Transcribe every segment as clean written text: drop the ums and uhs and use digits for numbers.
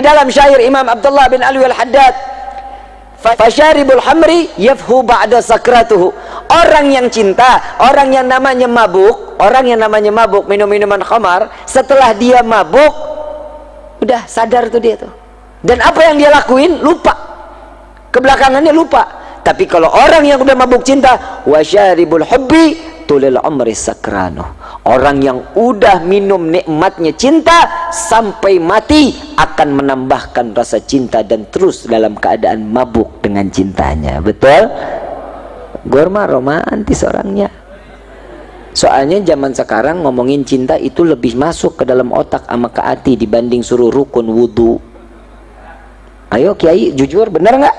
dalam syair Imam Abdullah bin Alwi al-Haddad, fasyaribul hamri yafhu ba'da sakratuhu. Orang yang cinta, orang yang namanya mabuk minum minuman khamar, setelah dia mabuk udah sadar tuh dia tuh, dan apa yang dia lakuin lupa, kebelakangannya lupa. Tapi kalau orang yang udah mabuk cinta, wasyaribul hubbi tulil umri sakranu, orang yang udah minum nikmatnya cinta sampai mati akan menambahkan rasa cinta dan terus dalam keadaan mabuk dengan cintanya. Betul? Gorma romantis orangnya. Soalnya zaman sekarang ngomongin cinta itu lebih masuk ke dalam otak sama ke hati dibanding suruh rukun wudu. Ayo Kiai, jujur, bener nggak?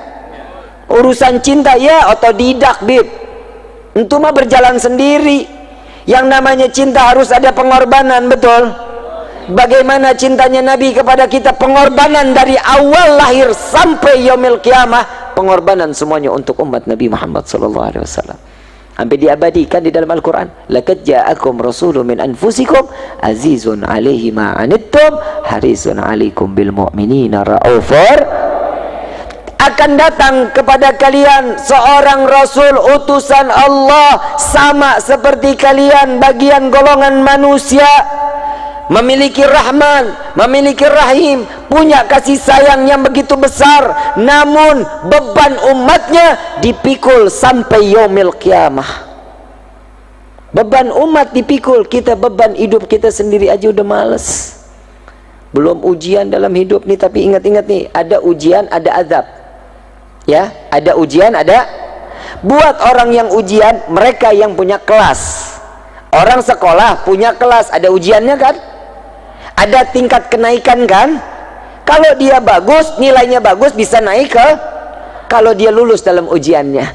Urusan cinta ya otodidak, bib. Itu mah berjalan sendiri. Yang namanya cinta harus ada pengorbanan, betul? Bagaimana cintanya Nabi kepada kita, pengorbanan dari awal lahir sampai yaumil qiyamah, pengorbanan semuanya untuk umat Nabi Muhammad SAW. Sampai diabadikan di dalam Al-Quran, laqad ja'akum rasulun min anfusikum azizun alaihi ma anittum harisun alaikum bil mu'minina raufur. Akan datang kepada kalian seorang rasul utusan Allah, sama seperti kalian, bagian golongan manusia, memiliki rahman, memiliki rahim, punya kasih sayang yang begitu besar, namun beban umatnya dipikul sampai yaumil qiyamah. Beban umat dipikul, kita beban hidup kita sendiri aja udah males, belum ujian dalam hidup nih. Tapi ingat-ingat nih, ada ujian, ada azab ya, ada ujian, ada. Buat orang yang ujian, mereka yang punya kelas, orang sekolah punya kelas, ada ujiannya kan, ada tingkat kenaikan kan. Kalau dia bagus, nilainya bagus, bisa naik ke, kalau dia lulus dalam ujiannya.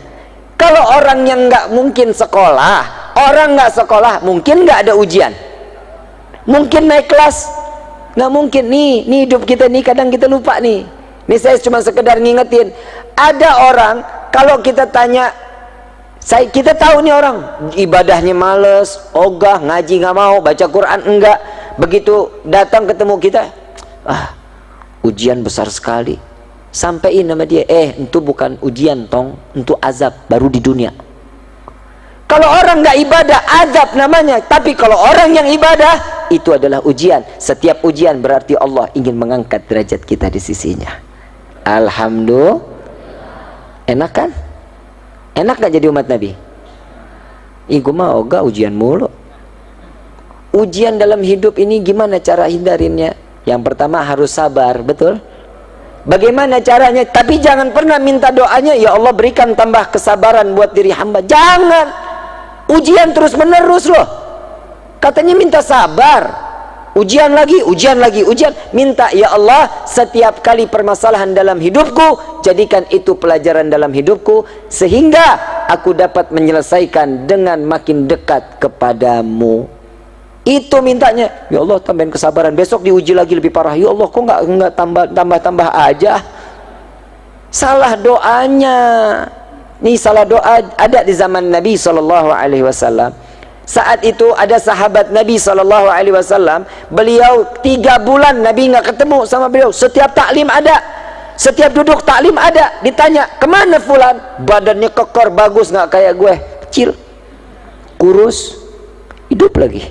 Kalau orang yang nggak mungkin sekolah, orang nggak sekolah, mungkin nggak ada ujian, mungkin naik kelas, nggak mungkin. Nih hidup kita nih kadang kita lupa nih. Nih saya cuma sekedar ngingetin, ada orang kalau kita tanya, kita tahu nih orang ibadahnya males, ogah, ngaji nggak mau, baca Quran enggak. Begitu datang ketemu kita, ujian besar sekali. Sampaiin nama dia, itu bukan ujian tong, itu azab baru di dunia. Kalau orang nggak ibadah, azab namanya. Tapi kalau orang yang ibadah, itu adalah ujian. Setiap ujian berarti Allah ingin mengangkat derajat kita di sisinya. Alhamdulillah. Enak kan? Enak gak jadi umat Nabi? Gue mah ogah ujian mulu. Ujian dalam hidup ini gimana cara hindarinnya? Yang pertama harus sabar, betul? Bagaimana caranya? Tapi jangan pernah minta doanya, ya Allah berikan tambah kesabaran buat diri hamba. Jangan. Ujian terus menerus loh. Katanya minta sabar. Ujian lagi, ujian lagi, ujian. Minta, ya Allah, setiap kali permasalahan dalam hidupku, jadikan itu pelajaran dalam hidupku, sehingga aku dapat menyelesaikan dengan makin dekat kepadamu. Itu mintanya. Ya Allah, tambahin kesabaran. Besok diuji lagi lebih parah. Ya Allah, kok nggak tambah aja. Salah doanya. Nih salah doa ada di zaman Nabi SAW. Saat itu ada sahabat Nabi SAW, beliau 3 bulan Nabi nggak ketemu sama beliau. Setiap taklim ada, setiap duduk taklim ada. Ditanya, kemana fulan? Badannya kekor, bagus, nggak kayak gue, kecil, kurus, hidup lagi.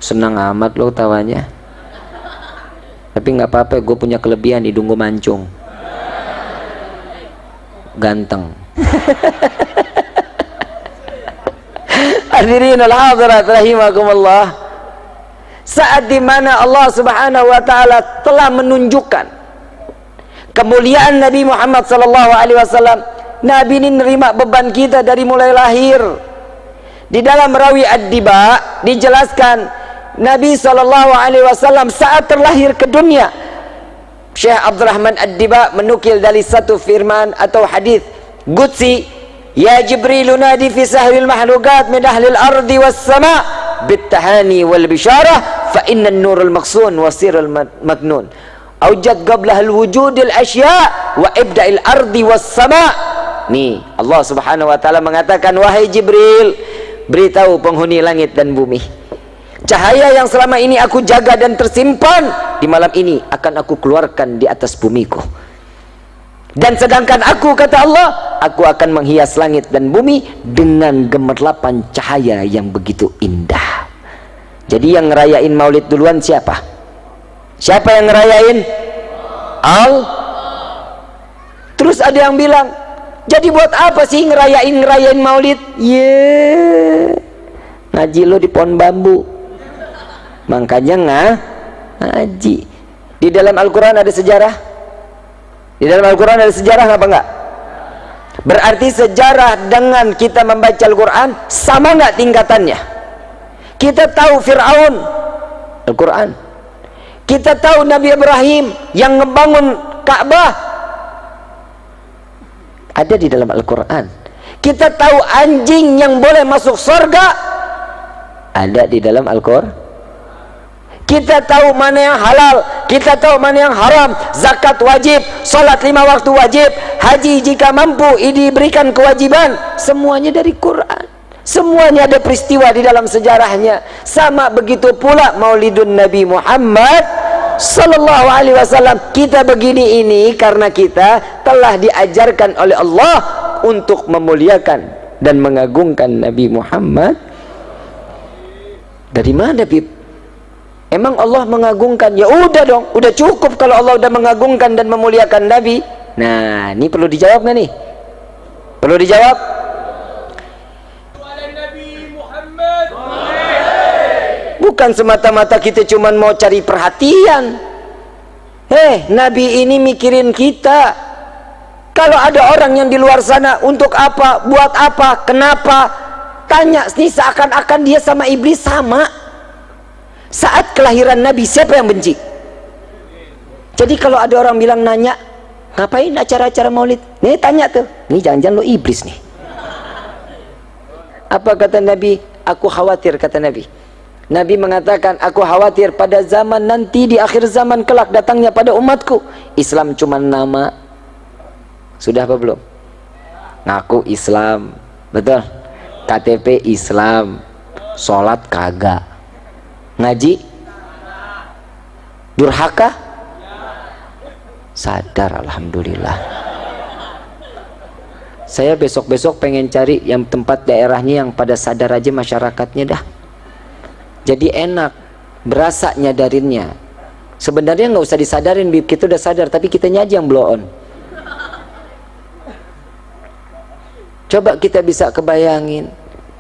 Senang amat lo tawanya. Tapi nggak apa-apa, gue punya kelebihan, hidung gue mancung, ganteng. Hadirin al-hadirat rahimakumullah. Saat dimana Allah subhanahu wa ta'ala telah menunjukkan kemuliaan Nabi Muhammad SAW, Nabi ini nerima beban kita dari mulai lahir. Di dalam Rawi Ad-Diba dijelaskan Nabi SAW saat terlahir ke dunia. Syekh Abdurrahman Ad-Diba menukil dari satu firman atau hadis qudsi, ya Jibril nadi fi sahril mahlukat min ahlil ardi was sama bittahani wal bisyarah fa inna an-nurul maqsun wa sirrul maknun awjad qablah al-wujudil asya wa ibda'il ardi was sama. Nih Allah subhanahu wa ta'ala mengatakan, wahai Jibril, beritahu penghuni langit dan bumi, Cahaya yang selama ini aku jaga dan tersimpan, di malam ini akan aku keluarkan di atas bumiku. Dan sedangkan aku, kata Allah, aku akan menghias langit dan bumi dengan gemerlapan cahaya yang begitu indah. Jadi yang ngerayain maulid duluan siapa? Siapa yang ngerayain? Terus ada yang bilang, jadi buat apa sih ngerayain maulid? Ngaji lo di pohon bambu, makanya ngaji. Di dalam Al-Quran ada sejarah. Di dalam Al-Quran ada sejarah apa enggak? Berarti sejarah dengan kita membaca Al-Quran sama enggak tingkatannya? Kita tahu Fir'aun, Al-Quran. Kita tahu Nabi Ibrahim yang ngebangun Ka'bah, ada di dalam Al-Quran. Kita tahu anjing yang boleh masuk surga, ada di dalam Al-Quran. Kita tahu mana yang halal, kita tahu mana yang haram, zakat wajib, salat 5 waktu wajib, haji jika mampu diberikan kewajiban, semuanya dari Quran. Semuanya ada peristiwa di dalam sejarahnya. Sama begitu pula Maulidun Nabi Muhammad sallallahu alaihi wasallam. Kita begini ini karena kita telah diajarkan oleh Allah untuk memuliakan dan mengagungkan Nabi Muhammad. Dari mana, Bib? Emang Allah mengagungkan? Ya udah dong, udah cukup kalau Allah udah mengagungkan dan memuliakan Nabi. Nah, ini perlu dijawab nggak nih? Perlu dijawab? Bukan semata-mata kita cuman mau cari perhatian. Nabi ini mikirin kita. Kalau ada orang yang di luar sana, untuk apa, buat apa, kenapa, tanya nih, seakan-akan dia sama iblis sama. Saat kelahiran Nabi, siapa yang benci? Jadi kalau ada orang bilang nanya, ngapain acara-acara maulid? Nih tanya tuh, nih jangan-jangan lo iblis nih. Apa kata Nabi? Aku khawatir, kata Nabi. Nabi mengatakan, aku khawatir pada zaman nanti, di akhir zaman kelak datangnya pada umatku, Islam cuma nama. Sudah apa belum? Ngaku Islam, betul? KTP Islam, sholat kagak, ngaji durhaka, sadar. Alhamdulillah. Saya besok-besok pengen cari yang tempat daerahnya yang pada sadar aja masyarakatnya dah. Jadi enak, berasa nyadarinnya. Sebenarnya nggak usah disadarin, Bib, kita udah sadar, tapi kitanya aja yang blow on. Coba kita bisa kebayangin,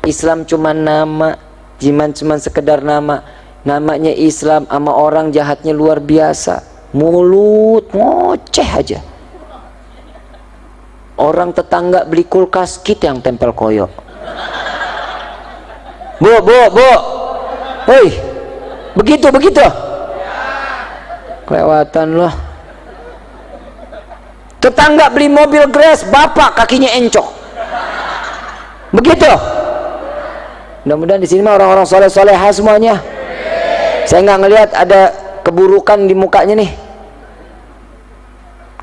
Islam cuma nama, cuma sekedar nama. Namanya Islam, sama orang jahatnya luar biasa, mulut ngoceh aja. Orang tetangga beli kulkas, kita yang tempel koyok. Bu, hei, begitu kelewatan loh. Tetangga beli mobil Grace, bapak kakinya encok. Begitu. Mudah-mudahan di sini mah orang-orang soleh-soleha semuanya. Saya nggak ngelihat ada keburukan di mukanya nih.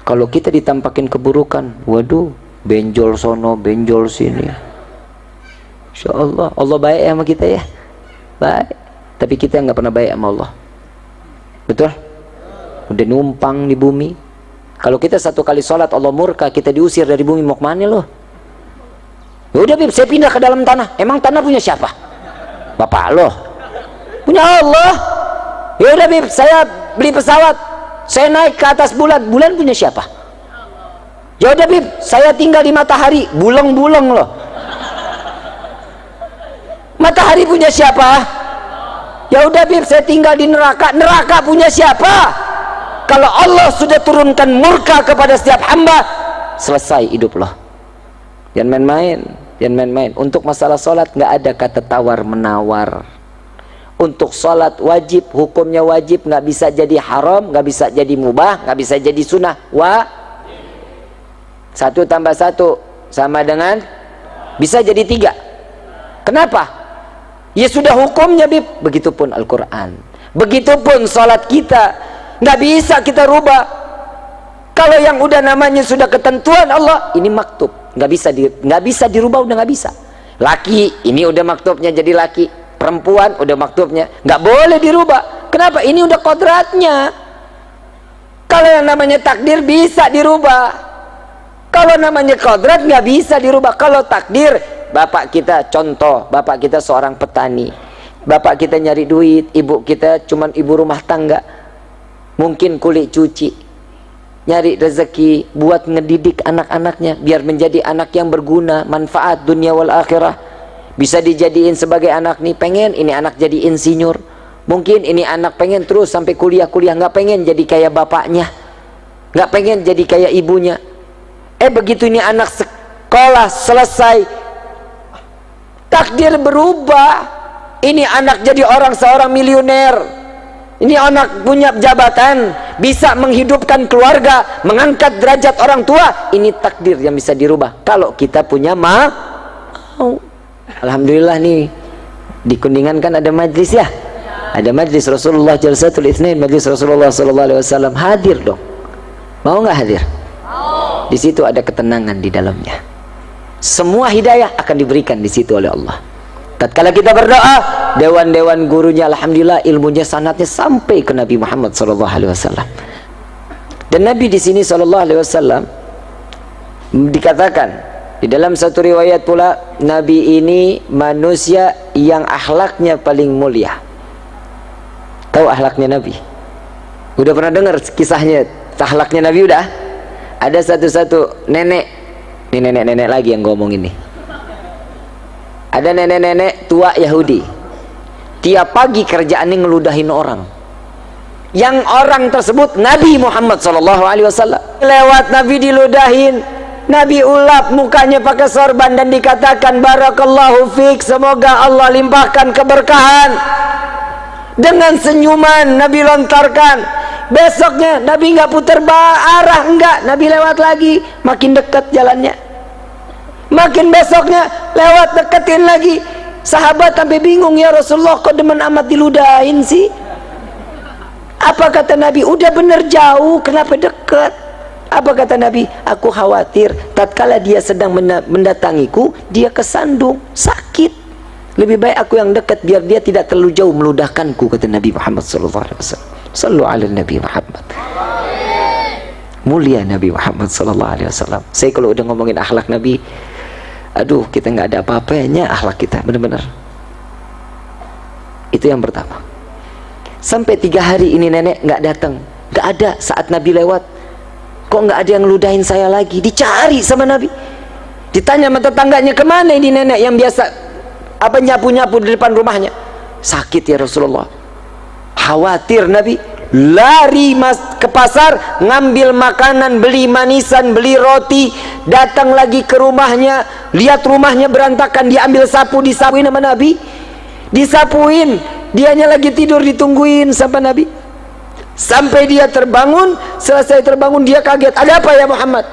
Kalau kita ditampakin keburukan, waduh, benjol sono, benjol sini. Insya Allah, Allah baik sama kita ya, baik. Tapi kita nggak pernah baik sama Allah. Betul? Udah numpang di bumi. Kalau kita satu kali sholat Allah murka, kita diusir dari bumi, mau kemana loh? Ya udah, Bib, saya pindah ke dalam tanah. Emang tanah punya siapa? Bapak loh. Punya Allah. Ya udah, Bib, saya beli pesawat, saya naik ke atas bulan. Bulan punya siapa? Ya udah, Bib, saya tinggal di matahari. Buleng-buleng loh. Matahari punya siapa? Ya udah, Bib, saya tinggal di neraka. Neraka punya siapa? Kalau Allah sudah turunkan murka kepada setiap hamba, selesai hidup loh. Jangan main-main. Untuk masalah sholat nggak ada kata tawar menawar. Untuk sholat wajib, hukumnya wajib, nggak bisa jadi haram, nggak bisa jadi mubah, nggak bisa jadi sunnah. 1 tambah 1 sama dengan, bisa jadi 3. Kenapa? Ya sudah hukumnya, Bib. Begitupun Al-Quran, begitupun sholat kita, nggak bisa kita rubah. Kalau yang udah namanya sudah ketentuan Allah, ini maktub, nggak bisa dirubah, udah nggak bisa. Laki, ini udah maktubnya jadi laki. perempuan udah maktubnya, nggak boleh dirubah. Kenapa? Ini udah kodratnya. Kalau yang namanya takdir bisa dirubah, kalau namanya kodrat nggak bisa dirubah. Kalau takdir, bapak kita contoh, bapak kita seorang petani, bapak kita nyari duit, ibu kita cuman ibu rumah tangga, mungkin kulit cuci, nyari rezeki buat ngedidik anak-anaknya biar menjadi anak yang berguna, manfaat dunia wal akhirah. Bisa dijadiin sebagai anak nih, pengen ini anak jadi insinyur, mungkin ini anak pengen terus sampai kuliah-kuliah, nggak pengen jadi kayak bapaknya, nggak pengen jadi kayak ibunya. Begitu ini anak sekolah selesai, takdir berubah, ini anak jadi seorang miliuner, ini anak punya jabatan, bisa menghidupkan keluarga, mengangkat derajat orang tua. Ini takdir yang bisa dirubah kalau kita punya mau. Alhamdulillah nih di Kuningan kan ada majlis ya, ada majlis Rasulullah Jalsatul Itsnain, majlis Rasulullah sallallahu alaihi wasallam. Hadir dong, mau nggak hadir? Di situ ada ketenangan di dalamnya, semua hidayah akan diberikan di situ oleh Allah. Tatkala kita berdoa, dewan-dewan gurunya alhamdulillah ilmunya sanatnya sampai ke Nabi Muhammad sallallahu alaihi wasallam. Dan Nabi di sini sallallahu alaihi wasallam dikatakan di dalam satu riwayat pula, Nabi ini manusia yang akhlaknya paling mulia. Tahu akhlaknya Nabi? Udah pernah dengar kisahnya akhlaknya Nabi? Udah? Ada satu nenek, ini nenek-nenek lagi yang ngomong ini. Ada nenek-nenek tua Yahudi, tiap pagi kerjaannya ngeludahin orang. Yang orang tersebut Nabi Muhammad SAW. Lewat Nabi diludahin, Nabi ulap mukanya pakai sorban dan dikatakan barakallahu fiik, semoga Allah limpahkan keberkahan. Dengan senyuman Nabi lontarkan. Besoknya Nabi nggak putar arah, enggak, Nabi lewat lagi, makin dekat jalannya. Makin besoknya lewat deketin lagi. Sahabat sampai bingung, ya Rasulullah kok demen amat diludahin sih? Apa kata Nabi? Udah bener jauh, kenapa deket? Apa kata Nabi? Aku khawatir tatkala dia sedang mendatangiku, dia kesandung, sakit. Lebih baik aku yang dekat biar dia tidak terlalu jauh meludahkanku, kata Nabi Muhammad sallallahu alaihi wasallam. Sallu ala Nabi Muhammad. Mulia Nabi Muhammad sallallahu alaihi wasallam. Saya kalau udah ngomongin akhlak Nabi, aduh, kita nggak ada apa-apanya akhlak kita, benar-benar. Itu yang pertama. Sampai 3 hari ini nenek nggak datang, nggak ada. Saat Nabi lewat, kok nggak ada yang ludahin saya lagi? Dicari sama Nabi, ditanya sama tetangganya, kemana ini nenek yang biasa nyapu-nyapu di depan rumahnya? Sakit ya Rasulullah. Khawatir Nabi, lari ke pasar, ngambil makanan, beli manisan, beli roti, datang lagi ke rumahnya, lihat rumahnya berantakan, diambil sapu, disapuin sama Nabi, disapuin, dianya lagi tidur, ditungguin sama Nabi. Sampai dia terbangun. Selesai terbangun dia kaget, ada apa ya Muhammad?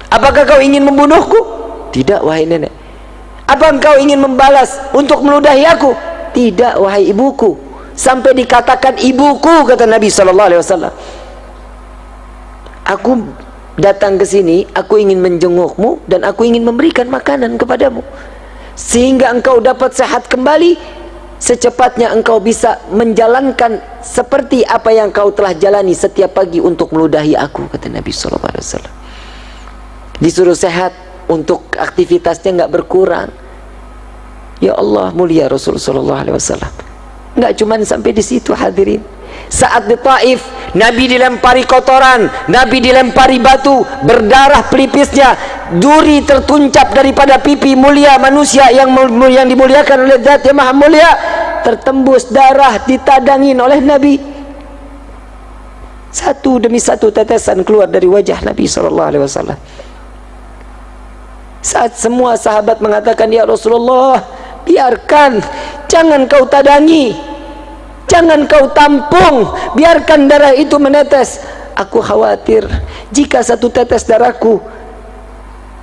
Apakah kau ingin membunuhku? Tidak wahai nenek. Apa engkau ingin membalas untuk meludahi aku? Tidak wahai ibuku. Sampai dikatakan ibuku, kata Nabi SAW. Aku datang ke sini, aku ingin menjengukmu dan aku ingin memberikan makanan kepadamu sehingga engkau dapat sehat kembali, secepatnya engkau bisa menjalankan seperti apa yang kau telah jalani setiap pagi untuk meludahi aku, kata Nabi SAW. Disuruh sehat untuk aktivitasnya nggak berkurang. Ya Allah, mulia Rasulullah SAW. Nggak cuma sampai di situ hadirin. Saat di Taif, Nabi dilempari kotoran, Nabi dilempari batu, berdarah pelipisnya, duri tertuncap daripada pipi mulia manusia yang dimuliakan oleh Zat yang Maha Mulia, tertembus darah, ditadangin oleh Nabi. Satu demi satu tetesan keluar dari wajah Nabi SAW. Saat semua sahabat mengatakan, ya Rasulullah, biarkan, jangan kau tadangi, jangan kau tampung, biarkan darah itu menetes. Aku khawatir jika satu tetes darahku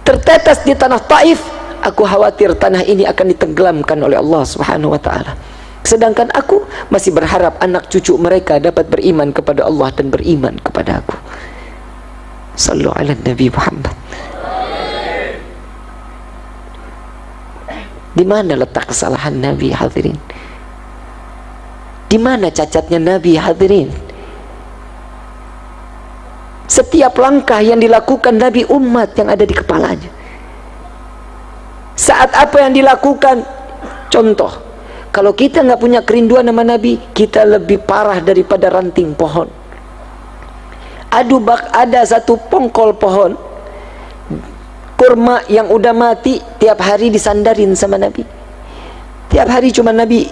tertetes di tanah Taif, aku khawatir tanah ini akan ditenggelamkan oleh Allah Subhanahu wa ta'ala. Sedangkan aku masih berharap anak cucu mereka dapat beriman kepada Allah dan beriman kepada aku. Sallu ala Nabi Muhammad. Di mana letak kesalahan Nabi, hadirin? Di mana cacatnya Nabi, hadirin? Setiap langkah yang dilakukan Nabi, umat yang ada di kepalanya. Saat apa yang dilakukan, contoh, kalau kita nggak punya kerinduan sama Nabi, kita lebih parah daripada ranting pohon. Ada satu pongkol pohon kurma yang udah mati, tiap hari disandarin sama Nabi. Tiap hari cuma Nabi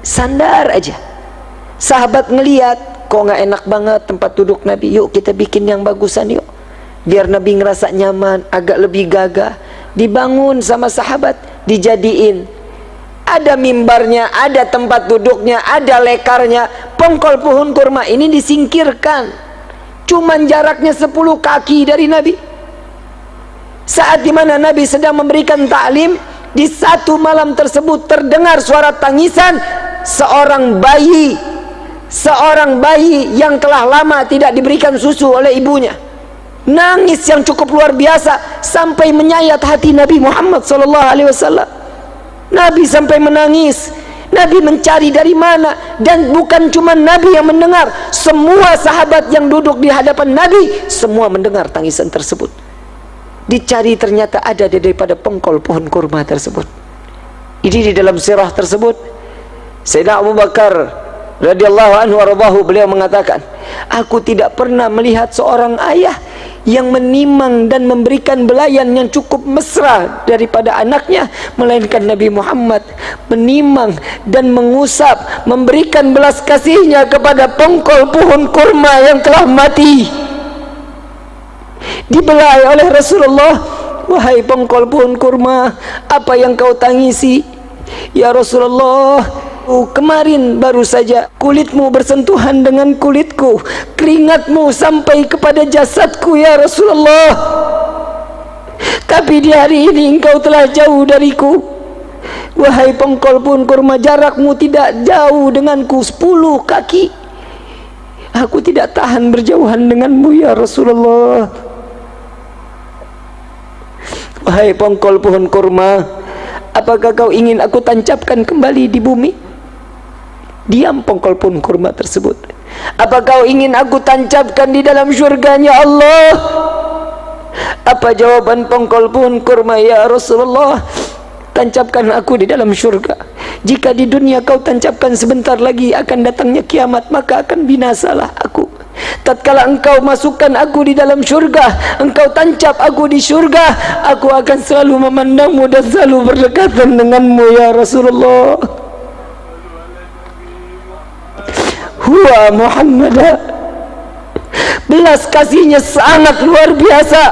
sandar aja. Sahabat ngeliat, kok nggak enak banget tempat duduk Nabi, yuk kita bikin yang bagusan yuk, biar Nabi ngerasa nyaman, agak lebih gagah. Dibangun sama sahabat, dijadiin, ada mimbarnya, ada tempat duduknya, ada lekarnya. Pongkol pohon kurma ini disingkirkan, cuman jaraknya 10 kaki dari Nabi. Saat dimana Nabi sedang memberikan ta'lim, di satu malam tersebut terdengar suara tangisan seorang bayi yang telah lama tidak diberikan susu oleh ibunya. Nangis yang cukup luar biasa sampai menyayat hati Nabi Muhammad SAW. Nabi sampai menangis. Nabi mencari dari mana, dan bukan cuma Nabi yang mendengar, semua sahabat yang duduk di hadapan Nabi semua mendengar tangisan tersebut. Dicari, ternyata ada daripada pongkol pohon kurma tersebut. Ini di dalam sirah tersebut, Sayyidina Abu Bakar radhiyallahu anhu warḍahu, beliau mengatakan, aku tidak pernah melihat seorang ayah yang menimang dan memberikan belayan yang cukup mesra daripada anaknya, melainkan Nabi Muhammad menimang dan mengusap, memberikan belas kasihnya kepada pongkol pohon kurma yang telah mati. Dibelai oleh Rasulullah, wahai pongkol pohon kurma, apa yang kau tangisi? Ya Rasulullah, kemarin baru saja kulitmu bersentuhan dengan kulitku, keringatmu sampai kepada jasadku ya Rasulullah, tapi di hari ini engkau telah jauh dariku. Wahai pongkol pohon kurma, jarakmu tidak jauh denganku 10 kaki. Aku tidak tahan berjauhan denganmu ya Rasulullah. Wahai pongkol pohon kurma, apakah kau ingin aku tancapkan kembali di bumi? Diam pongkol pohon kurma tersebut. Apa kau ingin aku tancapkan di dalam syurganya Allah? Apa jawaban pongkol pohon kurma? Ya Rasulullah, tancapkan aku di dalam syurga. Jika di dunia kau tancapkan, sebentar lagi akan datangnya kiamat, maka akan binasalah aku. Tatkala engkau masukkan aku di dalam syurga, engkau tancap aku di syurga, aku akan selalu memandangmu dan selalu berdekatan denganmu ya Rasulullah. Huwa Muhammad, belas kasihnya sangat luar biasa,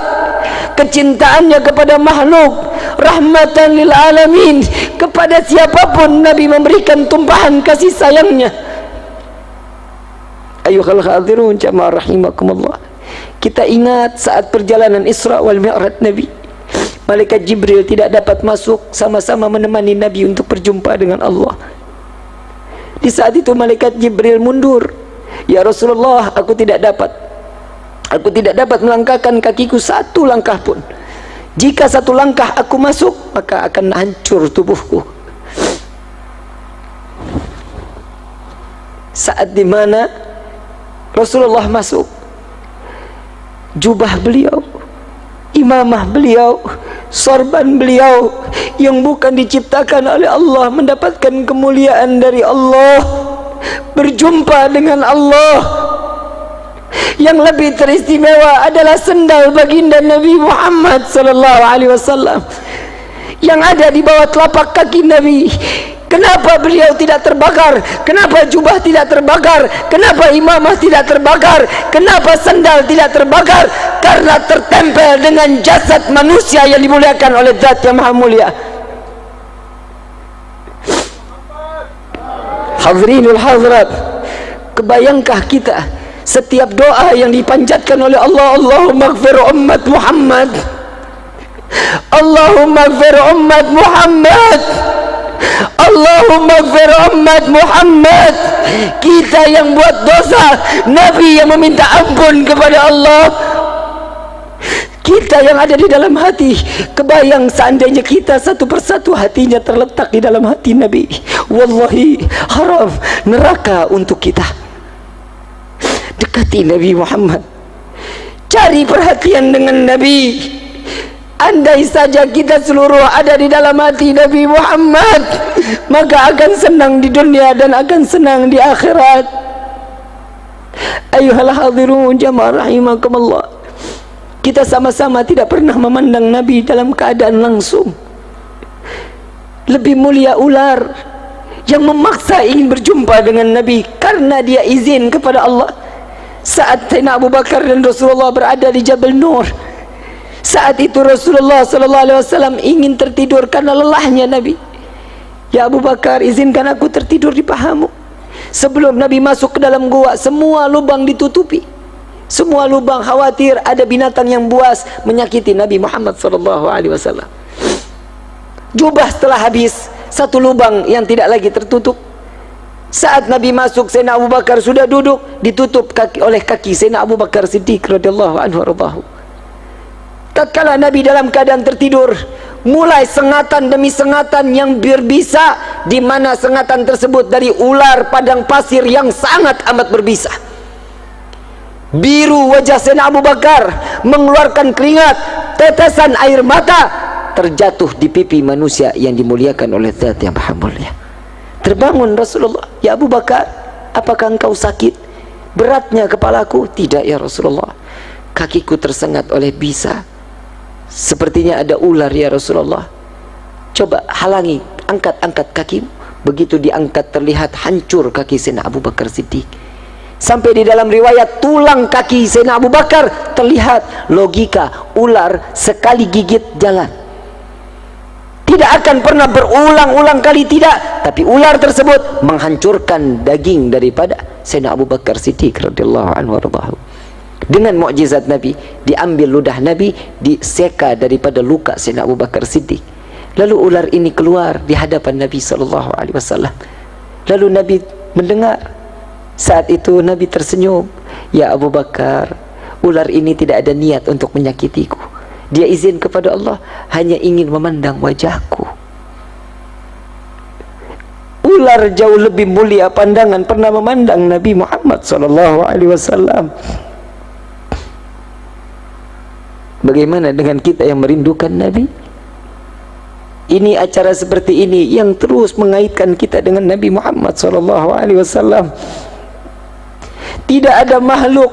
kecintaannya kepada makhluk, rahmatan lil alamin. Kepada siapapun Nabi memberikan tumpahan kasih sayangnya. Ayuhal hadirun jamaah rahimakumullah, kita ingat saat perjalanan Isra wal Mi'raj Nabi, malaikat Jibril tidak dapat masuk sama-sama menemani Nabi untuk berjumpa dengan Allah. Di saat itu malaikat Jibril mundur. Ya Rasulullah, aku tidak dapat melangkahkan kakiku satu langkah pun. Jika satu langkah aku masuk, maka akan hancur tubuhku. Saat dimana Rasulullah masuk, jubah beliau, imamah beliau, sorban beliau yang bukan diciptakan oleh Allah, mendapatkan kemuliaan dari Allah, berjumpa dengan Allah. Yang lebih teristimewa adalah sendal baginda Nabi Muhammad SAW yang ada di bawah telapak kaki Nabi. Kenapa beliau tidak terbakar? Kenapa jubah tidak terbakar? Kenapa imamah tidak terbakar? Kenapa sandal tidak terbakar? Karena tertempel dengan jasad manusia yang dimuliakan oleh Zat yang Maha Mulia. Hadrinul hadirat, kebayangkah kita setiap doa yang dipanjatkan oleh Allah, Allahumma ighfir ummat Muhammad, Allahumma ighfir ummat Muhammad, Allahumma ighfir ummat Muhammad. Kita yang buat dosa, Nabi yang meminta ampun kepada Allah. Kita yang ada di dalam hati, kebayang seandainya kita satu persatu hatinya terletak di dalam hati Nabi, wallahi haram neraka untuk kita. Dekati Nabi Muhammad, cari perhatian dengan Nabi. Andai saja kita seluruh ada di dalam hati Nabi Muhammad, maka akan senang di dunia dan akan senang di akhirat. Ayuhal hadirun jamaah rahimakumullah, kita sama-sama tidak pernah memandang Nabi dalam keadaan langsung. Lebih mulia ular yang memaksa ingin berjumpa dengan Nabi karena dia izin kepada Allah. Saat Sayyidina Abu Bakar dan Rasulullah berada di Jabal Nur, saat itu Rasulullah SAW ingin tertidur karena lelahnya Nabi. Ya Abu Bakar, izinkan aku tertidur di pahamu. Sebelum Nabi masuk ke dalam gua, semua lubang ditutupi. Semua lubang, khawatir ada binatang yang buas menyakiti Nabi Muhammad SAW. Jubah setelah habis, satu lubang yang tidak lagi tertutup. Saat Nabi masuk, Sayyidina Abu Bakar sudah duduk, ditutup oleh kaki Sayyidina Abu Bakar Siddiq radhiyallahu anhu warḍahu. Tatkala Nabi dalam keadaan tertidur, mulai sengatan demi sengatan yang berbisa, di mana sengatan tersebut dari ular padang pasir yang sangat amat berbisa. Biru wajah Sayyidina Abu Bakar, mengeluarkan keringat, tetesan air mata terjatuh di pipi manusia yang dimuliakan oleh Zat yang Maha Mulia. Terbangun Rasulullah, ya Abu Bakar, apakah engkau sakit? Beratnya kepalaku? Tidak ya Rasulullah, kakiku tersengat oleh bisa. Sepertinya ada ular ya Rasulullah. Coba halangi, angkat kakimu. Begitu diangkat terlihat hancur kaki Sayyidina Abu Bakar Siddiq. Sampai di dalam riwayat tulang kaki Sayyidina Abu Bakar terlihat. Logika, ular sekali gigit jalan, tidak akan pernah berulang-ulang kali, tidak. Tapi ular tersebut menghancurkan daging daripada Sayyidina Abu Bakar Siddiq radhiyallahu anhu warḍahu. Dengan mukjizat Nabi, diambil ludah Nabi, diseka daripada luka Sayyidina Abu Bakar Siddiq. Lalu ular ini keluar di hadapan Nabi SAW. Lalu Nabi mendengar. Saat itu Nabi tersenyum, ya Abu Bakar, ular ini tidak ada niat untuk menyakitiku. Dia izin kepada Allah, hanya ingin memandang wajahku. Ular jauh lebih mulia pandangan pernah memandang Nabi Muhammad SAW. Bagaimana dengan kita yang merindukan Nabi? Ini acara seperti ini yang terus mengaitkan kita dengan Nabi Muhammad SAW. Tidak ada makhluk,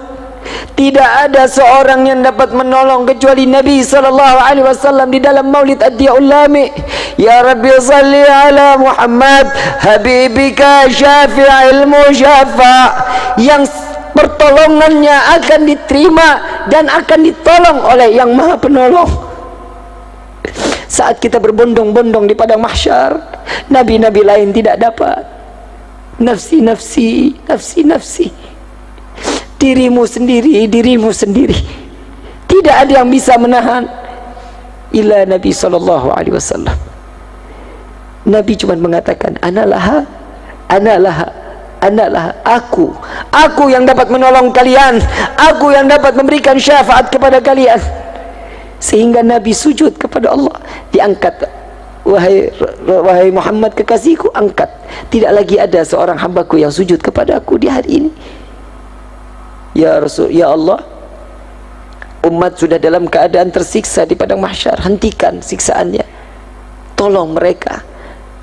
tidak ada seorang yang dapat menolong kecuali Nabi SAW di dalam Maulid Ad-Diyaul Lami. Ya Rabbi salli ala Muhammad habibika syafi'il musyafa, yang pertolongannya akan diterima dan akan ditolong oleh yang Maha Penolong. Saat kita berbondong-bondong di padang mahsyar, nabi-nabi lain tidak dapat. Nafsi, nafsi, nafsi, nafsi. Dirimu sendiri, dirimu sendiri. Tidak ada yang bisa menahan illa Nabi SAW. Nabi cuma mengatakan, Analah, analah, analah, aku yang dapat menolong kalian, aku yang dapat memberikan syafaat kepada kalian. Sehingga Nabi sujud kepada Allah, diangkat, wahai Muhammad kekasihku, angkat. Tidak lagi ada seorang hambaku yang sujud kepada aku di hari ini. Ya Rasul, ya Allah, umat sudah dalam keadaan tersiksa di padang mahsyar, hentikan siksaannya, tolong mereka.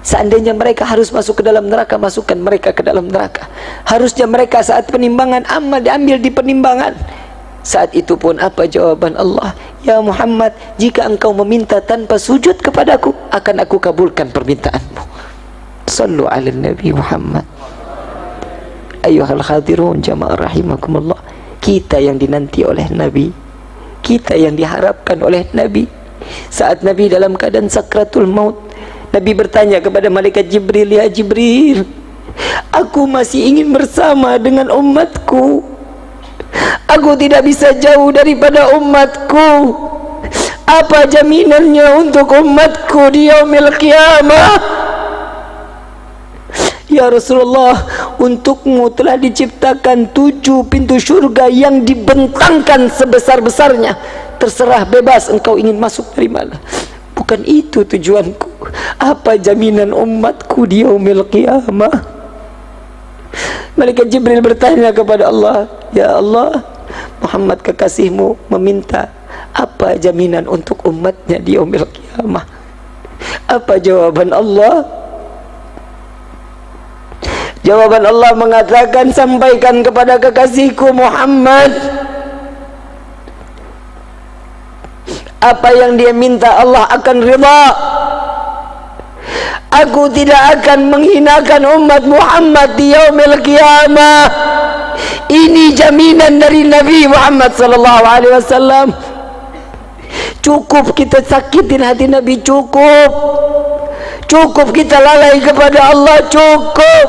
Seandainya mereka harus masuk ke dalam neraka, masukkan mereka ke dalam neraka. Harusnya mereka saat penimbangan amal diambil di penimbangan. Saat itu pun apa jawaban Allah? Ya Muhammad, jika engkau meminta tanpa sujud kepadaku, akan aku kabulkan permintaanmu. Sallu ala Nabi Muhammad. Ayuhal hadirun jamaah rahimakumullah, kita yang dinanti oleh Nabi, kita yang diharapkan oleh Nabi. Saat Nabi dalam keadaan sakratul maut, Nabi bertanya kepada malaikat Jibril, ya Jibril, aku masih ingin bersama dengan umatku, aku tidak bisa jauh daripada umatku. Apa jaminannya untuk umatku di yaumil qiyamah? Ya Rasulullah, untukmu telah diciptakan 7 pintu syurga yang dibentangkan sebesar-besarnya. terserah, bebas engkau ingin masuk dari mana. Bukan itu tujuanku. Apa jaminan umatku di yaumil qiyamah? Malaikat Jibril bertanya kepada Allah, ya Allah, Muhammad kekasihmu meminta apa jaminan untuk umatnya di yaumil qiyamah? Apa jawaban Allah? Jawaban Allah mengatakan, sampaikan kepada kekasihku Muhammad apa yang dia minta, Allah akan ridha. Aku tidak akan menghinakan umat Muhammad di yaumil qiyamah. Ini jaminan dari Nabi Muhammad sallallahu alaihi wasallam. Cukup kita sakitin hati Nabi, cukup. Cukup kita lalai kepada Allah, cukup.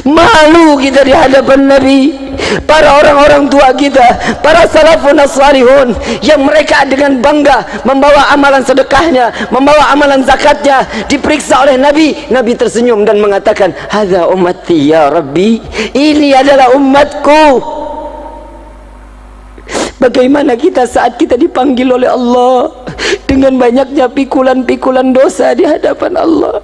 Malu kita di hadapan Nabi. Para orang-orang tua kita, para salafun as-salihun, yang mereka dengan bangga membawa amalan sedekahnya, membawa amalan zakatnya, diperiksa oleh Nabi. Nabi tersenyum dan mengatakan, hadza ummati ya Rabbi, ini adalah umatku. Bagaimana kita saat kita dipanggil oleh Allah dengan banyaknya pikulan-pikulan dosa di hadapan Allah,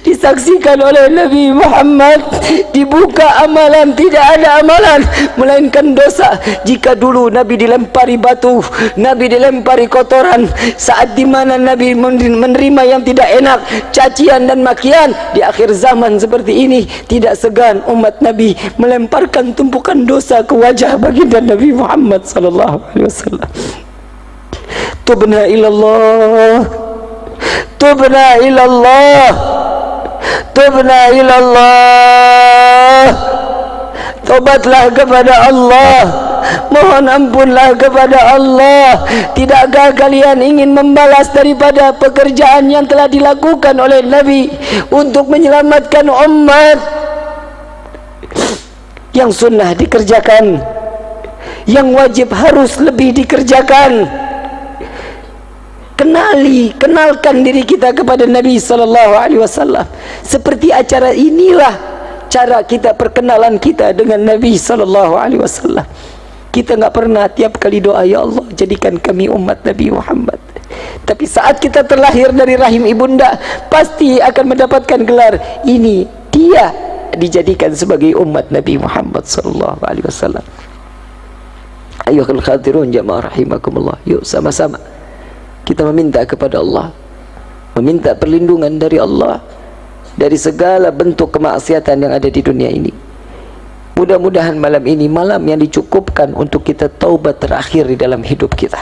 disaksikan oleh Nabi Muhammad, dibuka amalan, tidak ada amalan melainkan dosa. Jika dulu Nabi dilempari batu, Nabi dilempari kotoran, saat dimana Nabi menerima yang tidak enak, cacian dan makian, di akhir zaman seperti ini tidak segan umat Nabi melemparkan tumpukan dosa ke wajah baginda Nabi Muhammad sallallahu alaihi wasallam. Tubna ilallah, tubna ilallah, tubna ilallah. Tobatlah kepada Allah, mohon ampunlah kepada Allah. Tidakkah kalian ingin membalas daripada pekerjaan yang telah dilakukan oleh Nabi untuk menyelamatkan umat? Yang sunnah dikerjakan, yang wajib harus lebih dikerjakan. Kenalkan diri kita kepada Nabi sallallahu alaihi wasallam. Seperti acara inilah cara kita perkenalan kita dengan Nabi sallallahu alaihi wasallam. Kita enggak pernah tiap kali doa, ya Allah jadikan kami umat Nabi Muhammad. Tapi saat kita terlahir dari rahim ibunda, pasti akan mendapatkan gelar ini, dia dijadikan sebagai umat Nabi Muhammad sallallahu alaihi wasallam. Ayyuhal khatirun jamaah rahimakumullah. Yuk sama-sama kita meminta kepada Allah, meminta perlindungan dari Allah dari segala bentuk kemaksiatan yang ada di dunia ini. Mudah-mudahan malam ini malam yang dicukupkan untuk kita taubat terakhir di dalam hidup kita.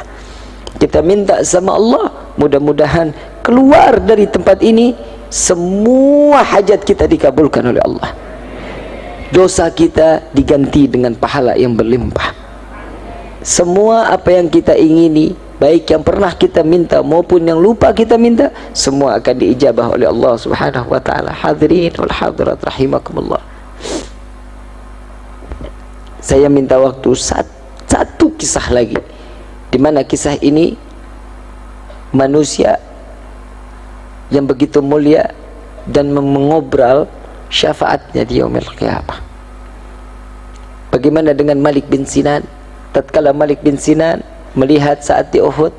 Kita minta sama Allah, mudah-mudahan keluar dari tempat ini semua hajat kita dikabulkan oleh Allah. Dosa kita diganti dengan pahala yang berlimpah. Semua apa yang kita ingini, baik yang pernah kita minta maupun yang lupa kita minta, semua akan diijabah oleh Allah Subhanahu wa taala. Hadirin wal hadirat rahimakumullah. Saya minta waktu satu kisah lagi, di mana kisah ini manusia yang begitu mulia dan mengobral syafaatnya di yaumil qiyamah. Bagaimana dengan Malik bin Sinan? Tatkala Malik bin Sinan melihat saat di Uhud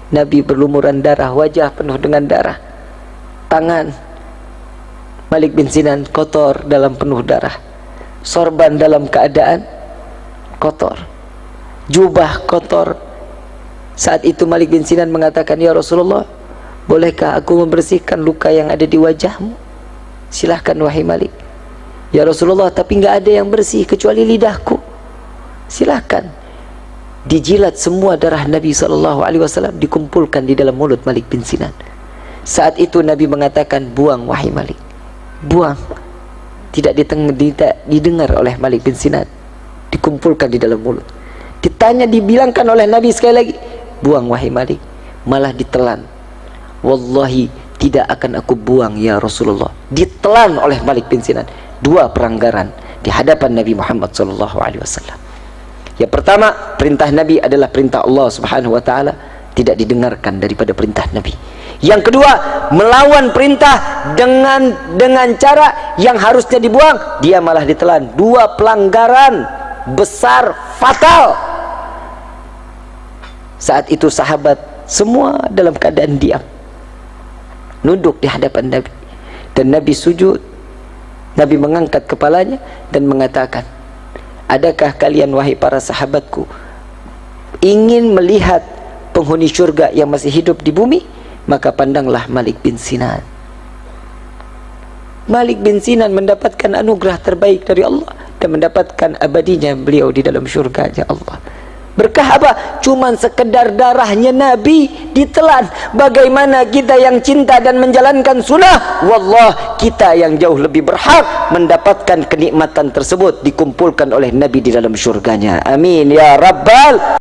Nabi berlumuran darah, wajah penuh dengan darah, tangan Malik bin Sinan kotor dalam penuh darah, sorban dalam keadaan kotor, jubah kotor. Saat itu Malik bin Sinan mengatakan, ya Rasulullah, bolehkah aku membersihkan luka yang ada di wajahmu? Silahkan wahai Malik. Ya Rasulullah, tapi enggak ada yang bersih kecuali lidahku. Silahkan. Dijilat semua darah Nabi SAW, dikumpulkan di dalam mulut Malik bin Sinan. Saat itu Nabi mengatakan, buang wahai Malik, buang. Tidak didengar oleh Malik bin Sinan, dikumpulkan di dalam mulut. Ditanya, dibilangkan oleh Nabi sekali lagi, buang wahai Malik, malah ditelan. Wallahi tidak akan aku buang ya Rasulullah. Ditelan oleh Malik bin Sinan. Dua pelanggaran di hadapan Nabi Muhammad SAW. Yang pertama, perintah Nabi adalah perintah Allah Subhanahu wa taala, tidak didengarkan daripada perintah Nabi. Yang kedua, melawan perintah dengan cara yang harusnya dibuang, dia malah ditelan. Dua pelanggaran besar, fatal. Saat itu sahabat semua dalam keadaan diam, nunduk di hadapan Nabi, dan Nabi sujud. Nabi mengangkat kepalanya dan mengatakan, adakah kalian wahai para sahabatku ingin melihat penghuni syurga yang masih hidup di bumi? Maka pandanglah Malik bin Sinan. Malik bin Sinan mendapatkan anugerah terbaik dari Allah dan mendapatkan abadinya beliau di dalam syurganya Allah. Berkah apa? Cuman sekedar darahnya Nabi ditelan. Bagaimana kita yang cinta dan menjalankan sunnah? Wallah, kita yang jauh lebih berhak mendapatkan kenikmatan tersebut dikumpulkan oleh Nabi di dalam syurganya. Amin ya Rabbal